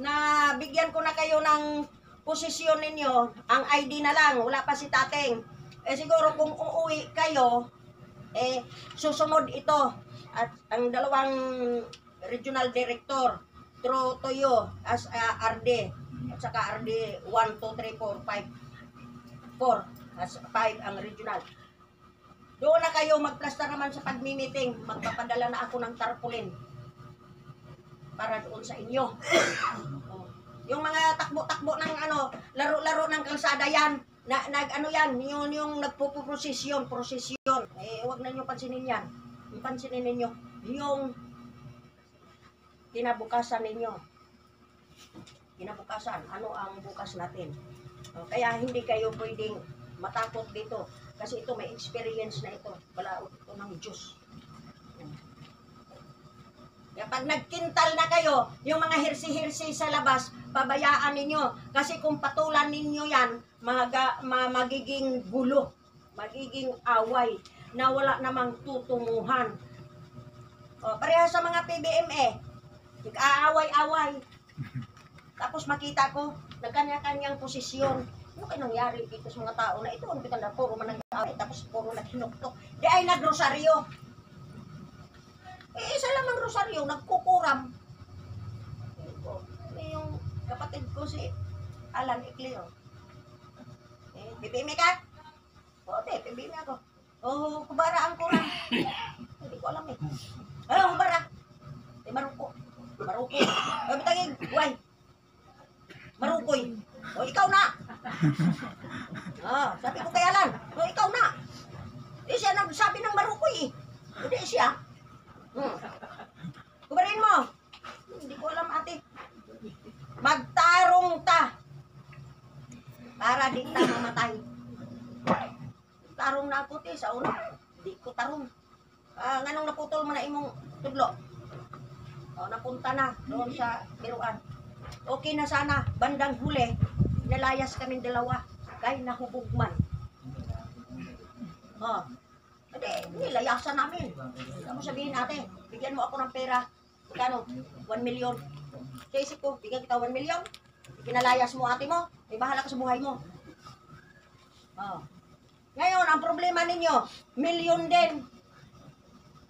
na bigyan ko na kayo ng posisyon ninyo, ang ID na lang, wala pa si Tateng. Siguro kung uuwi kayo, susunod ito. At ang dalawang regional director, through to you as RD. At saka RD 1, 2, 3, 4, 5. 4 as 5 ang regional. Doon na kayo magplasta naman sa pagmi-meeting. Magpapadala na ako ng tarpaulin para doon sa inyo. Yung mga takbo-takbo ng laro-laro ng kalsada yan, nag-ano yan, yung nagpuprosesyon, huwag na nyo pansinin yan. Pansinin ninyo, yung kinabukasan ninyo. Kinabukasan, ano ang bukas natin. Kaya hindi kayo pwedeng matakot dito. Kasi ito, may experience na ito. Balaod ito ng Diyos. Kapag nagkintal na kayo, yung mga hirsi-hirsi sa labas, pabayaan ninyo. Kasi kung patulan ninyo yan, magiging gulo, magiging away, na wala namang tutunguhan. Pareha sa mga PBMA, nag-aaway-away. Tapos makita ko, nagkanya-kanyang posisyon. Ano kayo nangyari dito sa mga tao na ito? Ano kita na puro man nag-aaway, tapos puro naghinuktok. Di ay nagrosaryo. Isa lang ang rosaryo, nagkukuram. Yung kapatid ko si Alan Ecleo. PBM ka? Oo, PBM ako. Kubara ang kuram. Hindi ko alam eh. Kubara. Maruko. Bitagig, why? Marukoy. Ikaw na. Sabi ko kay Alan, ikaw na. Siya nagsabi ng marukoy eh. Hindi siya. Kubarin mo. Hindi ko alam ate. Magtarong ta. Para di ta mamatay. Tarong na ako sa una. Di ko tarong. Nganong naputol mo na imong tudlo. Napunta na doon sa biruan. Okay na sana. Bandang huli. Nalayas kaming dalawa. Kay nahubog man. Nilayasan namin. Ano sabihin natin? Bigyan mo ako ng pera. Kano? 1 million. Kaya isip ko, bigyan kita 1 million. Pinalayas mo ate mo. May bahala ka sa buhay mo. Ngayon, ang problema ninyo, million din.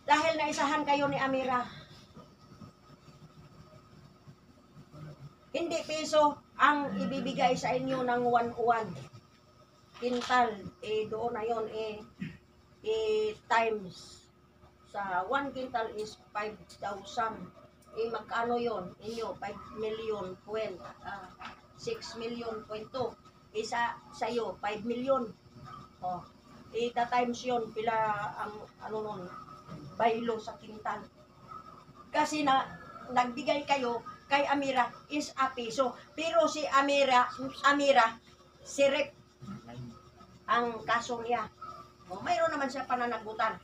Dahil naisahan kayo ni Amira. Hindi piso ang ibibigay sa inyo ng 1-1. Kintal, doon na yun, times sa 1 quintal is 5,000. Magkano yon? Inyo 5 million point 6 million point 2. Isa sa iyo 5 million. Times yon pila ang nun baylo sa quintal. Kasi nagbigay kayo kay Amira is a piso. Pero si Amira sirip ang kaso niya. Mayroon naman siya pananagutan.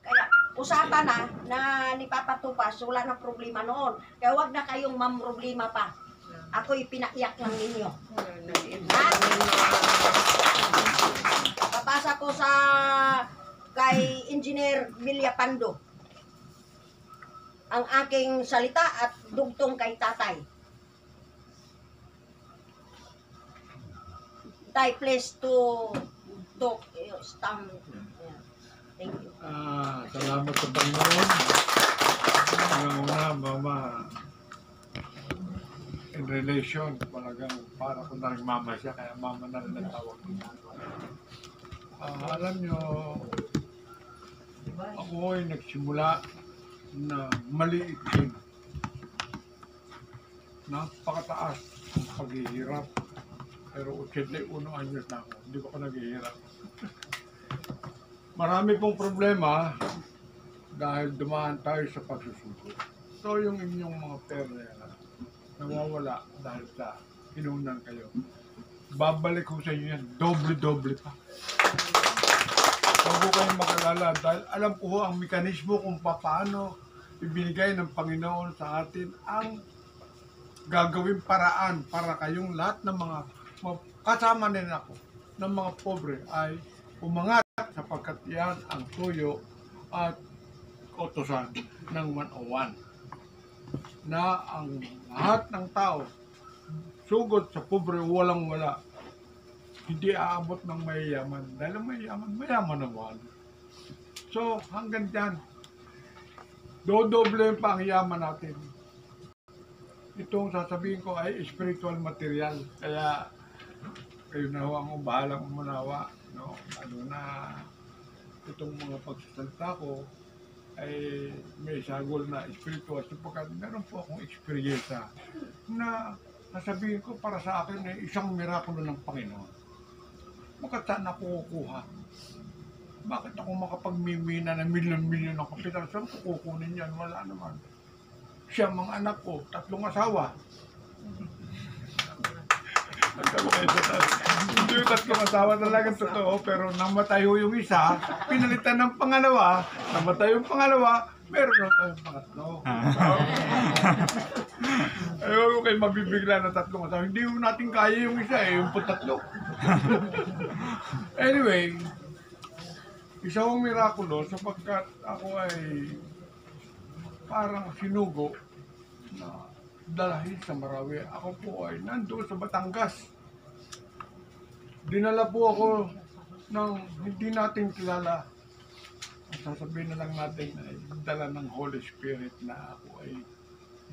Kaya usapan na ni Papa Tupas, wala na problema noon. Kaya wag na kayong mamroblema pa. Ako'y pinaiyak lang ninyo. Papasa ko kay Engineer Villapando ang aking salita at dugtong kay tatay. Tay, please to stamp. Thank you. Salamat sa Panginoon. Una, Mama, in relation, talagang para kung naring mama siya, kaya mama na rin ang tawag niya. Alam nyo, ako ay nagsimula na maliit din. Napakataas ang paghihirap. Pero 81 anyos na ako, hindi ko pa naghihirap. Marami pong problema dahil dumaan tayo sa pagsusuko. So yung inyong mga pera nawawala dahil sa inunan kayo. Babalik ko sa inyo yan, doble-doble pa. Huwag ko kayong makalala dahil alam ko ang mekanismo kung paano ibinigay ng Panginoon sa atin ang gagawin paraan para kayong lahat ng mga kasama din ako ng mga pobre ay umangat sapagkat yan ang tuyo at utusan ng 101. na ang lahat ng tao, sugod sa pobre, walang-wala, hindi aabot ng mayayaman. Dahil ang mayayaman, mayaman naman. So, hanggang dyan, dodoble pa ang yaman natin. Itong sasabihin ko ay spiritual material. Kaya, kayo na ho ang bahalang umunawa. No? Ano na, itong mga pagsasalita ko ay may sagol na spiritual. Sapagkat meron po akong experience na sasabihin ko para sa akin ay isang mirakulo ng Panginoon. Bakit saan ako kukuha? Bakit ako makapagmimina ng milyon-milyon ng kapital? Saan ko kukunin yan? Wala naman. Siya, mga anak ko, 3 asawa. Hindi yung 3 asawa talaga totoo, pero namatay ho yung isa, pinalitan ng pangalawa, namatay yung pangalawa, meron na tayong pangatlo. Ayaw ko kayo mabibigla ng 3 asawa. Hindi mo natin kaya yung isa yung 3. Anyway, isa kong mirakulo sapagkat ako ay parang sinugo na dalahin sa Marawi. Ako po ay nandoon sa Batangas. Dinala po ako ng hindi natin kilala. Sasabihin na lang natin ay dala ng Holy Spirit na ako ay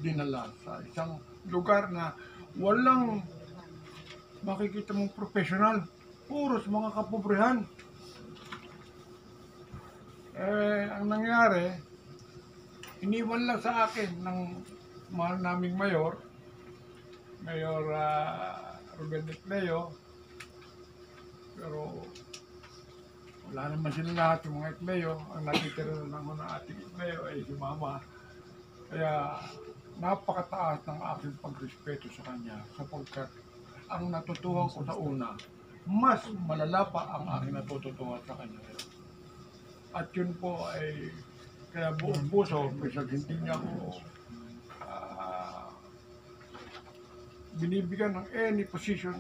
dinala sa isang lugar na walang makikita mong professional. Puros mga kapobrehan. Ang nangyari, iniwan lang sa akin ng mahal naming mayor, Mayor Ruben Ecleo, pero wala naman sila lahat yung mga Ecleo. Ang natitira na lang ng ating Ecleo ay si Mama. Kaya napakataas ng aking pagrespeto sa kanya sapagkat ang natutuhan ko sa una, mas malala pa ang aking natutuhan sa kanya. At yun po ay kaya buong puso, bisag hindi niya ako binibigyan ng any position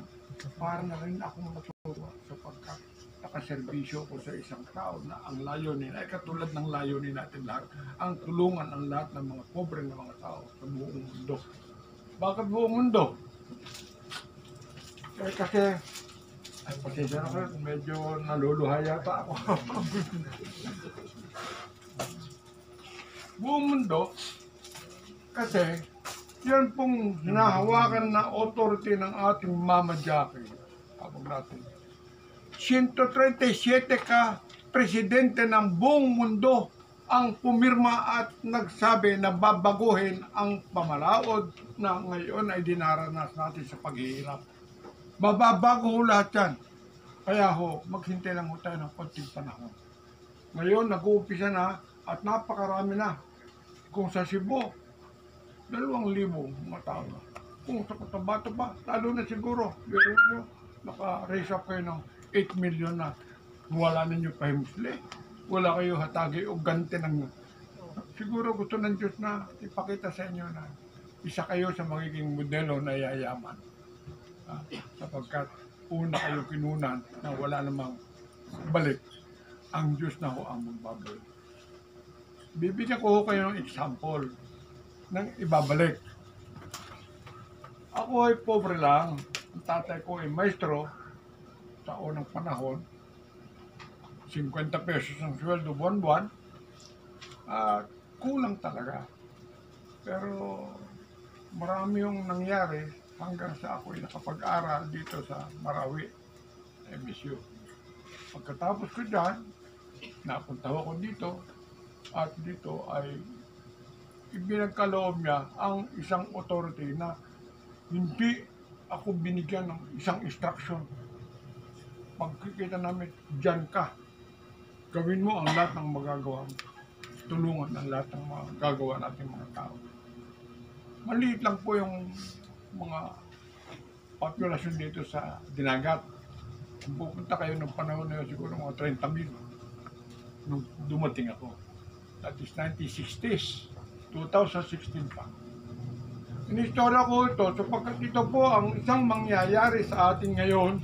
para na rin akong matuwa sapagkat nakaserbisyo ko sa isang tao na ang layunin ay katulad ng layunin natin lahat, ang tulungan ang lahat ng mga pobre na mga tao sa buong mundo. Bakit buong mundo? Kasi ay, pasensya na kayo, medyo naluluha yata ako. Buong mundo, kasi yan pong hinahawakan na authority ng ating Mama Jackie. Kapag natin. 137 ka presidente ng buong mundo ang pumirma at nagsabi na babaguhin ang pamalaod na ngayon ay dinaranas natin sa paghihirap. Mababago ho lahat yan. Kaya ho, maghintay lang ho tayo ng konting panahon. Ngayon, nag-uumpisa na at napakarami na. Kung sa Cebu, 2,000 mga tao na. Kung sa Cotabato pa, lalo na siguro. Pero nyo, naka-raise up kayo ng 8 million na. Wala ninyo pahimusli. Wala kayo hatagi o gante ng... Siguro gusto ng Diyos na ipakita sa inyo na isa kayo sa magiging modelo na yayaman. Sapagkat una kayo kinunan na wala namang balik, ang Diyos na ho ang magbabalik. Bibigyan ko kayo ng example ng ibabalik. Ako ay pobre lang. Ang tatay ko ay maestro sa unang panahon. 50 pesos ang sweldo buwan-buwan. Kulang talaga. Pero marami yung nangyari hanggang sa ako'y nakapag-aral dito sa Marawi, MSU. Pagkatapos ko dyan, napunta ako dito at dito ay ibinagkaloob niya ang isang authority na hindi ako binigyan ng isang instruction. Pagkikita namin, dyan ka. Gawin mo ang lahat ng magagawa mo. Tulungan ang lahat ng magagawa natin mga tao. Maliit lang po yung mga populasyon dito sa Dinagat. Kung pupunta kayo ng panahon na yun, siguro mga 30,000 nung dumating ako. That is 1960s, 2016 pa. Inistorya ko ito sapagkat ito po ang isang mangyayari sa atin ngayon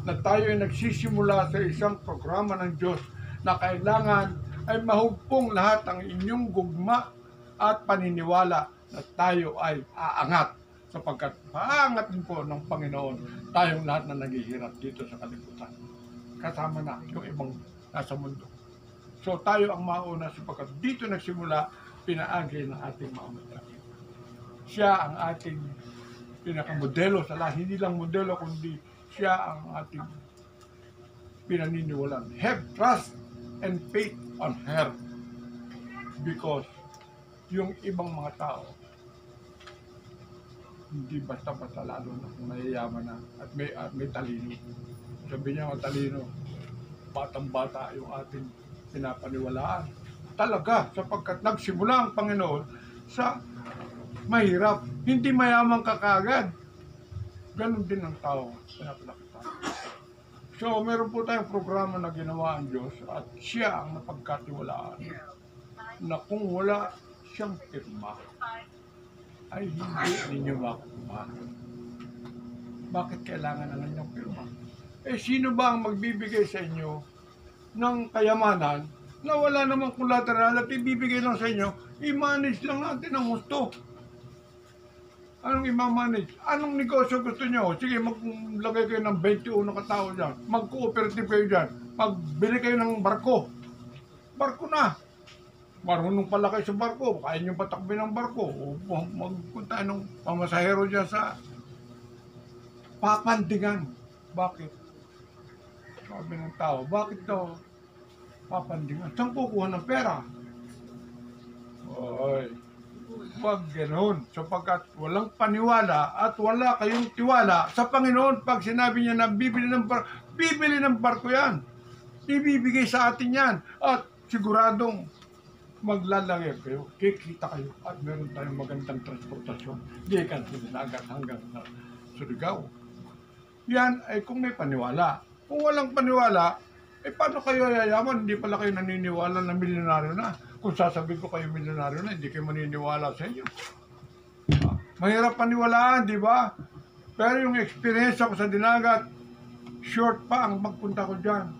na tayo ay nagsisimula sa isang programa ng Diyos na kailangan ay mahugpong lahat ang inyong gugma at paniniwala na tayo ay aangat sapagkat aangat din po ng Panginoon tayong lahat na naghihirap dito sa kalibutan. Kasama na yung ibang nasa mundo. So tayo ang mauna sapagkat dito nagsimula pinaagi ng ating mauna. Siya ang ating pinakamodelo sa lahat. Hindi lang modelo kundi siya ang ating pinaniniwalaan. Have trust and faith on her. Because yung ibang mga tao hindi basta-basta lalo na kung mayayaman na at may talino. Sabi niya talino, batang-bata yung ating pinapaniwalaan. Talaga, sapagkat nagsimula ang Panginoon sa mahirap, hindi mayaman ka kagad. Ganon din ang tao, pinapalakita. So, meron po tayong programa na ginawa ang Diyos at siya ang napagkatiwalaan na kung wala siyang pirma, ay hindi ninyo makukuha. Bakit kailangan ng inyong pirma? Eh, sino ba ang magbibigay sa inyo ng kayamanan na wala namang collateral at ibibigay lang sa inyo, i-manage lang natin ang gusto. Anong i-manage? Anong negosyo gusto nyo? Sige, maglagay kayo ng 21 katao dyan. Mag-cooperative kayo dyan. Magbili kayo ng barko. Barko na. Marunong pala kayo sa barko. Kaya nyo patakbin ng barko. O magpunta ng pamasahero dyan sa papandingan. Bakit? Sabi ng tao, bakit daw papandingan? Saan kukuha ng pera? Oy, wag ganoon. Sapagkat walang paniwala at wala kayong tiwala sa Panginoon pag sinabi niya na bibili ng barko yan. Ibibigay sa atin yan. At siguradong maglalagay kayo, kikita kayo at meron tayong magandang transportasyon. Di ka sinagat hanggang sa Surigao. Yan ay kung may paniwala. Kung walang paniwala, eh paano kayo yayaman? Hindi pala kayo naniniwala na milyonaryo na. Kung sasabihin ko kayo milyonaryo na, hindi kayo maniniwala sa inyo. Mahirap paniwalaan, di ba? Pero yung experience ko sa Dinagat, short pa ang magpunta ko dyan.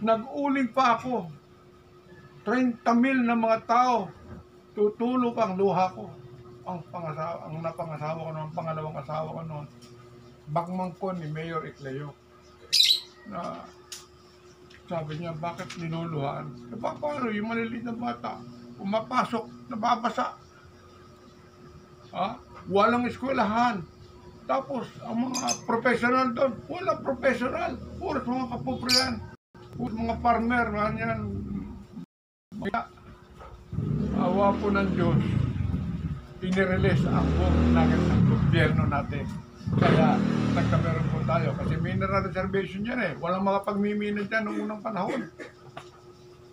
Nag-uling pa ako. 30,000 na mga tao, tutulog ang luha ko. Ang napangasawa ko noon, pangalawang asawa ko noon, bakmangkon ni Mayor Icleo. Na sabi niya, bakit niluluhaan? Paano yung maliliit na bata? Pumapasok, nababasa. Walang eskwelahan. Tapos, ang mga professional doon, walang professional. Puro mga kapopriyan. Puro mga farmer, yan. Awa po ng Diyos, inirelease ang buong langit ng gobyerno natin. Kaya nagkameron po tayo kasi mineral reservation yan eh. Walang mga pagmimina dyan noong unang panahon.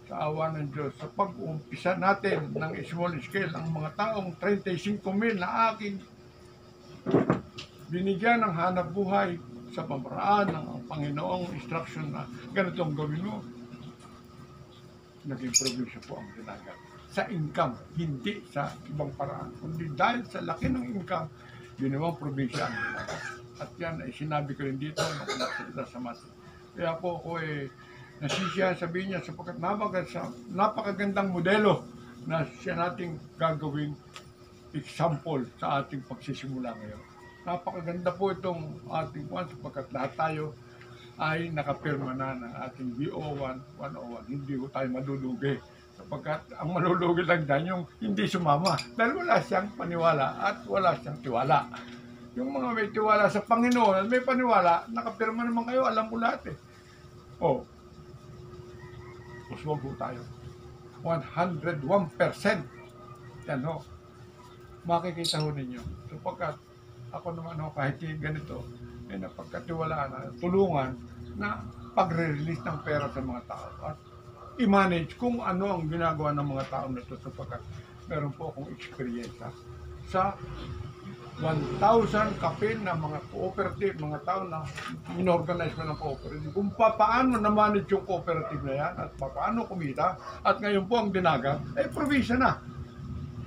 Sa awa ng Diyos, sa pag-uumpisa natin ng small scale, ang mga taong 35,000 na aking binigyan ng hanap buhay sa pamaraan ng Panginoong instruction na ganitong gawin mo. Naging probinsya po ang Dinagat. Sa income, hindi sa ibang paraan. Kundi dahil sa laki ng income, ginawang probinsya ang Dinagat. At yan ay sinabi ko rin dito nung nagsalita sa Mati. Kaya po ako nasisiyahan sabihin niya sapagkat napakagandang modelo na siya nating gagawing example sa ating pagsisimula ngayon. Napakaganda po itong ating one sapagkat lahat tayo ay nakapirma na ng ating BO1 101. Hindi ko tayo malulugi. Sapagkat ang malulugi lang dyan yung hindi sumama. Dahil wala siyang paniwala at wala siyang tiwala. Yung mga may tiwala sa Panginoon at may paniwala, nakapirma naman kayo, alam ko lahat eh. Uswag po tayo. 101%. Yan ho. Makikita ho ninyo. Sapagkat ako naman ho, kahit ganito, ay napagkatiwalaan na tulungan na pagre-release ng pera sa mga tao at i-manage kung ano ang ginagawa ng mga tao na ito sapagkat meron po akong experience sa 1,000 kapil na mga cooperative, mga tao na inorganize mo ng cooperative kung paano na-manage yung cooperative na yan at paano kumita at ngayon po ang Dinagat ay probinsya na.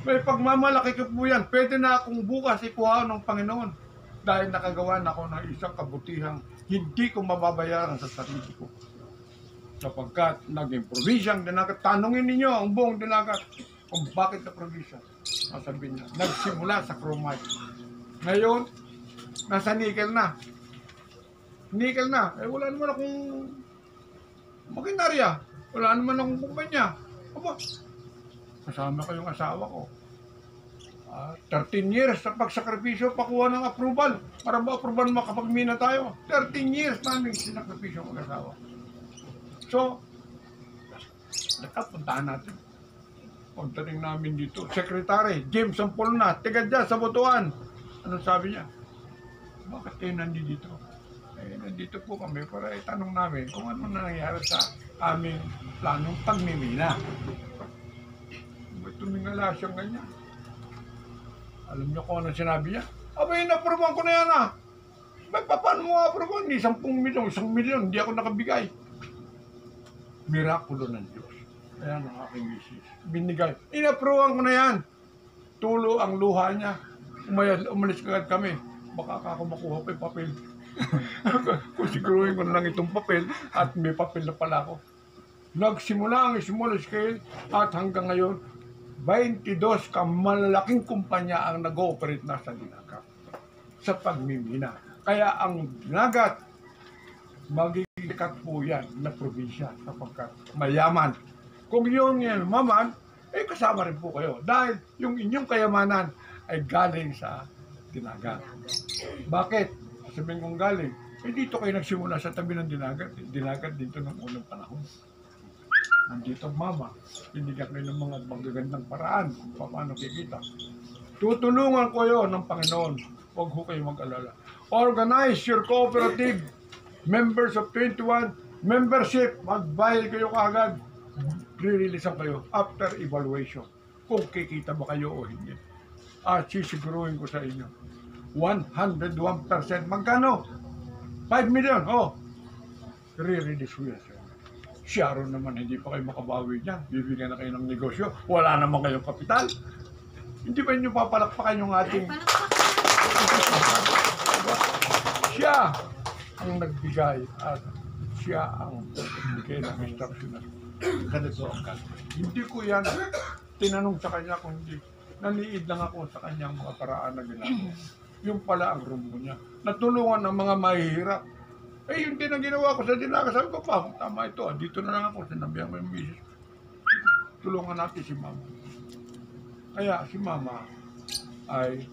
May pagmamalaki ko po yan, pwede na akong bukas ikuha ng Panginoon dahil nakagawa na ako ng isang kabutihang hindi ko mababayaran sa sarili ko. Sapagkat naging probinsya ang Dinagat. Tanungin ninyo ang buong Dinagat kung bakit na probinsya. sasabihin niya, nagsimula sa chromite. Ngayon, nasa nickel na. Nickel na. Eh, wala naman akong makinarya. Wala naman akong kumpanya. Aba, kasama ko yung asawa ko. 13 years sa pagsakripisyo, pakuha ng approval. Para ba approval makapagmina tayo? 13 years namin sinakripisyo ng asawa. So, nakapuntahan natin. Pagdating namin dito, Secretary James Sampolna, tiga dyan sa Butuan. Anong sabi niya? Bakit kayo nandito? Eh, nandito po kami para itanong namin kung ano na nangyari sa aming planong pagmimina. Ba't tumingala siyang ganyan? Alam niyo kung ano sinabi niya? Abay, na-approvean ko na yan ah. Ba't paano mo approvean? 10 milyon, 1 milyon, hindi ako nakabigay. Mirakulo ng Diyos. Ayan ang aking misis. Binigay. In-approvean ko na yan. Tulo ang luha niya. Umalis kagad kami. Baka ako makuha ko yung papel. Kung siguruhin ko na lang itong papel at may papel na pala ako. Nagsimula ang small scale at hanggang ngayon 22 malalaking kumpanya ang nag-ooperate na sa Dinagat sa pagmimina. Kaya ang Dinagat magigikat po yan na probinsya sapagkat mayaman. Kung yun yan maman, eh kasama rin po kayo dahil yung inyong kayamanan ay galing sa Dinagat. Bakit? Sabihin kong galing, eh dito kayo nagsimula sa tabi ng Dinagat. Dinagat dito ng unang panahon. Nandito mama, binigyan kayo ng mga magagandang paraan kung paano kikita. Tutulungan ko yun ng Panginoon. Huwag ho kayo mag-alala. Organize your cooperative. Members of 21, membership, magbayad kayo kaagad. Re-releasean kayo after evaluation. Kung kikita ba kayo o hindi. At sisiguruhin ko sa inyo. 101%. Magkano? 5 million. Oh. Re-release ko yan. Sharon naman, hindi pa kayo makabawi dyan. Bibigyan na kayo ng negosyo. Wala naman kayong kapital. Hindi ba nyo papalakpakan yung ating... Siya ang nagbigay at siya ang nagbigay ng instruction. Ganito ang gagawin. Hindi ko yan tinanong sa kanya kung hindi. Naniid lang ako sa kanyang mga paraan na ginagawa. Yung pala ang rumbo niya. Natulungan ng mga mahihirap. Eh, yun din ang ginawa ko sa Dinagat. Sabi ko pa, tama ito. Dito na lang ako. Sinabihan ko yung misis. Tulungan natin si mama. Kaya si mama ay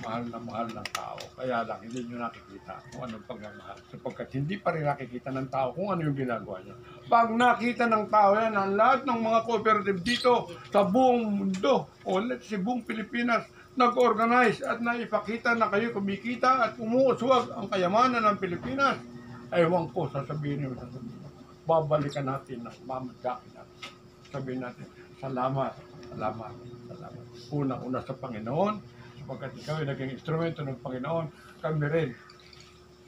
mahal ng tao. Kaya lang, hindi nyo nakikita kung anong pagmamahal. Sapagkat hindi pa rin nakikita ng tao kung ano yung ginagawa niya. Pag nakita ng tao yan, ang lahat ng mga cooperative dito sa buong mundo, o let's say buong Pilipinas, nag-organize at naipakita na kayo kumikita at umuuswag ang kayamanan ng Pilipinas. Ewan ko, sasabihin niyo, babalikan natin na mamagakin natin. Sabihin natin, salamat. Una sa Panginoon, sapagkat ikaw ay naging instrumento ng Panginoon, kami rin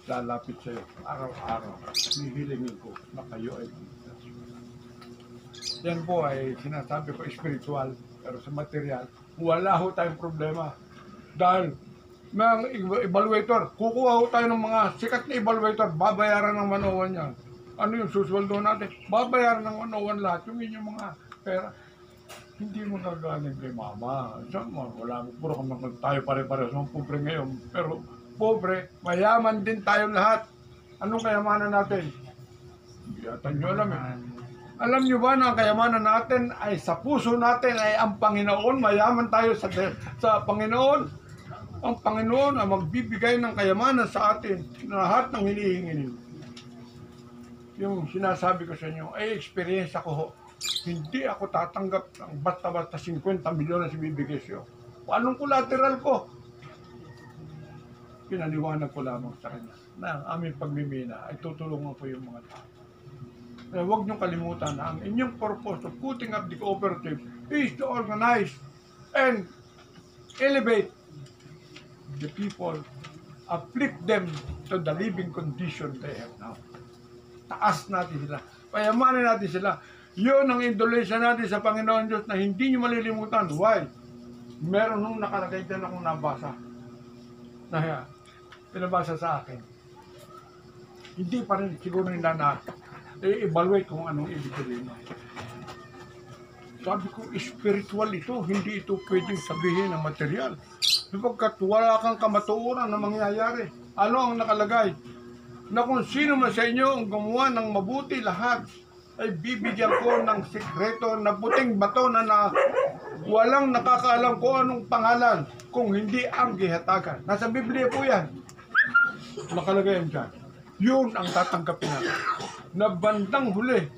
lalapit sa iyo araw-araw. Hihilingin ko na kayo ay ligtas. Yan po ay sinasabi ko spiritual, pero sa material, wala ho tayong problema. Dahil ng evaluator, kukuha ho tayo ng mga sikat na evaluator, babayaran ng 101 yan. Ano yung susweldo natin? Babayaran ng 101 lahat, yung inyong mga pera. Hindi mo gagaling kay mama. Wala mo, puro kami tayo pare-pares mga pobre ngayon. Pero pobre, mayaman din tayong lahat. Anong kayamanan natin? Hindi yata nyo alam eh. Alam nyo ba na ang kayamanan natin ay sa puso natin ay ang Panginoon? Mayaman tayo sa Panginoon. Ang Panginoon ang magbibigay ng kayamanan sa atin na lahat ng hinihingi niyo. Yung sinasabi ko sa inyo, ay experience ako ho. Hindi ako tatanggap ng basta-basta 50 milyon na bibigay siyo. Anong collateral ko? Pinaliwanag ko lamang sa kanya na ang aming pagmimina ay tutulungan ko yung mga tao. Kaya huwag niyong kalimutan na ang inyong purpose of putting up the cooperative is to organize and elevate the people, uplift them to the living condition they have now. Taas natin sila. Payamanin natin sila. Yun ang indulensya natin sa Panginoon Diyos na hindi nyo malilimutan. Why? Meron nung nakalagay dyan akong nabasa. Na pinabasa sa akin. Hindi pa rin siguro nila na i-evaluate kung anong ibig sabihin. Sabi ko, spiritual ito, hindi ito pwedeng sabihin ng material. Sapagkat wala kang kamatuoran na mangyayari. Ano ang nakalagay? Na kung sino man sa inyo ang gumawa ng mabuti lahat, ay bibigyan ko ng sikreto na puting bato na walang nakakaalam kung anong pangalan kung hindi ang gihatagan. Nasa Biblia po yan. Nakalagay yan dyan. Yun ang tatanggapin natin. Na bandang huli,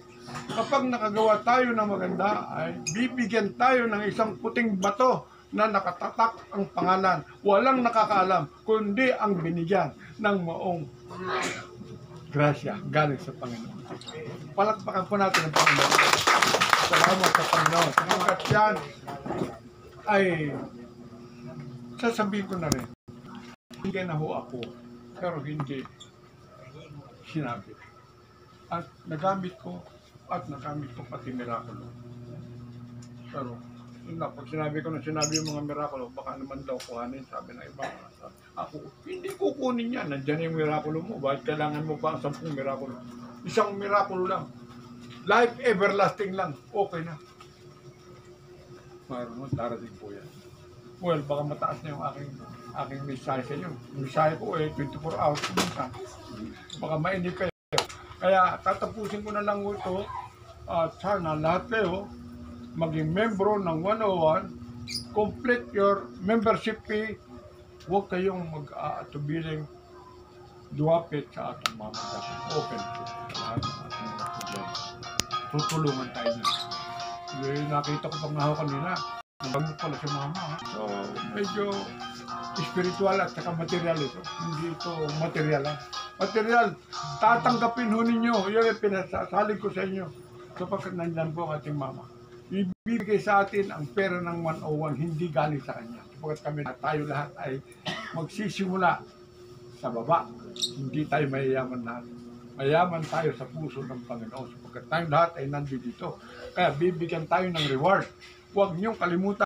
kapag nakagawa tayo ng maganda, ay bibigyan tayo ng isang puting bato na nakatatak ang pangalan. Walang nakakaalam, kundi ang binigyan ng maong grasya galing sa Panginoon. Palakpakan po natin ang Panginoon. Salamat sa Panginoon. Hanggat yan ay sasabihin ko na rin. Hindi na ho ako, pero hindi sinabi. At nagamit ko pati mirakulo. Pero yun na, pag sinabi ko yung mga mirakulo, baka naman daw kuhanin, sabi ng iba. Ako, hindi kukunin yan. Nandiyan yung mirakulo mo. Bakit kailangan mo pa 10 mirakulo? Isang mirakulo lang. Life everlasting lang. Okay na. Mayroon, darating po yan. Well, baka mataas na yung aking mensahe sa inyo. Mensahe ko 24 hours minsan. Baka mainip kayo. Kaya tatapusin ko na lang ito. At sana lahat kayo maging membro ng 101. Complete your membership fee. Huwag kayong mag-aatubiling duwapit sa ating mga magdasal. Open po. Lahat ng ating mga problema. Tutulungan tayo na. Nakita ko pang nahaw kanina. Nagamit pala si mama. So, medyo spiritual at saka material ito. Hindi ito material lang. Material, tatanggapin ho ninyo. Yung pinasasalig ko sa inyo. Sapagkat nandyan po ang ating mama. Ibibigay sa atin ang pera ng 101, hindi galing sa kanya. Sapagkat kami tayo lahat ay magsisimula sa baba. Hindi tayo mayayaman lahat. Mayaman tayo sa puso ng Panginoon. Sapagkat tayo lahat ay nandito dito. Kaya bibigyan tayo ng reward. Huwag niyong kalimutan.